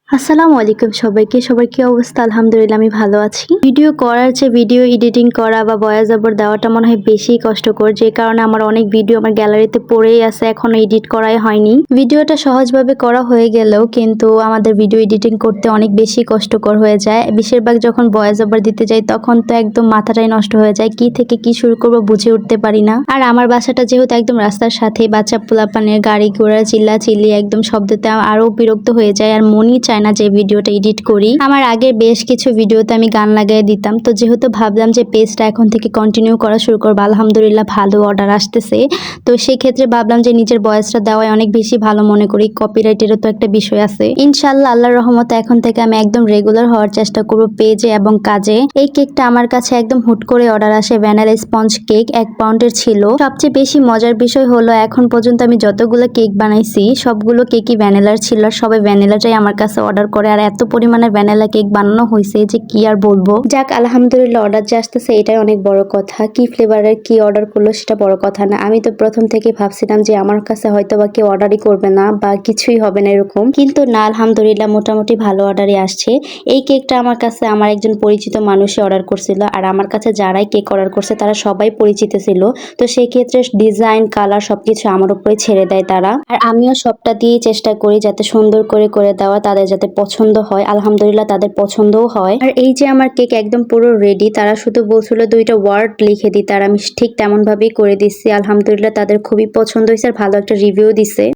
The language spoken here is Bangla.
আসসালামু আলাইকুম সবাইকে। সবার কি অবস্থা? আলহামদুলিল্লাহ আমি ভালো আছি। ভিডিও করার চেয়ে ভিডিও এডিটিং করা বা ভয়েস ওভার দেওয়াটা মনে হয় বেশি কষ্টকর। যে কারণে আমার অনেক ভিডিও আমার গ্যালারিতে পড়েই আছে, এখনো এডিট করাই হয়নি। ভিডিওটা সহজভাবে করা হয়ে গেলেও কিন্তু আমাদের ভিডিও এডিটিং করতে অনেক বেশি কষ্টকর হয়ে যায়। বেশিরভাগ যখন ভয়েস ওভার দিতে যাই তখন তো একদম মাথাটাই নষ্ট হয়ে যায়। কি থেকে কি শুরু করব বুঝে উঠতে পারি না। আর আমার বাসাটা যেহেতু একদম রাস্তার সাথে, বাচ্চা পোলাপানের গাড়ি ঘোড়া চিল্লাচিল্লি একদম শব্দতে আরো বিরক্ত হয়ে যায় আর মনই চায় না যে ভিডিওটা এডিট করি। আমার আগের বেশ কিছু ভিডিওতে আমি গান লাগিয়ে দিতাম, তো যেহেতু ভাবলাম যে পেজটা এখন থেকে কন্টিনিউ করা শুরু করবো, আলহামদুলিল্লাহ ভালো অর্ডার আসতেছে। তো সেই ক্ষেত্রে ভাবলাম যে নিজের ভয়েসটা দেওয়ায় অনেক বেশি ভালো মনে করি। কপিরাইটেরও তো একটা বিষয় আছে। ইনশাআল্লাহ আল্লাহর রহমতে এখন থেকে আমি একদম রেগুলার হওয়ার চেষ্টা করবো পেজে এবং কাজে। এই কেকটা আমার কাছে একদম হুট করে অর্ডার আসে। ভ্যানিলা স্পঞ্জ কেক 1 পাউন্ডের ছিল। সবচেয়ে বেশি মজার বিষয় হলো এখন পর্যন্ত আমি যতগুলো কেক বানাইছি সবগুলো কেকই ভ্যানিলার ছিল। আর সবাই ভ্যানিলাটাই আমার কাছে অর্ডার করে। আর এত পরিমাণে ভ্যানিলা কেক বানানো হয়েছে যে কি আর বলবো। যাক আলহামদুলিল্লাহ অর্ডার যে আসতেছে এটাই অনেক বড় কথা। কি ফ্লেভারের কি অর্ডার করলো সেটা বড় কথা না। আমি তো প্রথম থেকে ভাবছিলাম যে আমার কাছে হয়তো বা কেউ অর্ডারই করবে না বা কিছুই হবে না এরকম, কিন্তু না, আলহামদুলিল্লাহ মোটামুটি ভালো অর্ডারই আসছে। এই কেকটা আমার কাছে আমার একজন পরিচিত মানুষই অর্ডার করছিল। আর আমার কাছে যারাই কেক অর্ডার করছে তারা সবাই পরিচিত ছিল। তো সেই ক্ষেত্রে ডিজাইন কালার সবকিছু আমার উপরে ছেড়ে দেয় তারা। আর আমিও সবটা দিয়ে চেষ্টা করি যাতে সুন্দর করে করে দেওয়া, তাদের যাতে পছন্দ হয়। আলহামদুলিল্লাহ তাদের পছন্দও হয়। আর এই যে আমার কেক একদম পুরো রেডি, তারা শুধু বলছিল 2টা ওয়ার্ড লিখে দিতে, আর আমি ঠিক তেমন ভাবেই করে দিচ্ছি। আলহামদুলিল্লাহ তাদের খুবই পছন্দ হয়েছে আর ভালো একটা রিভিউ দিছে।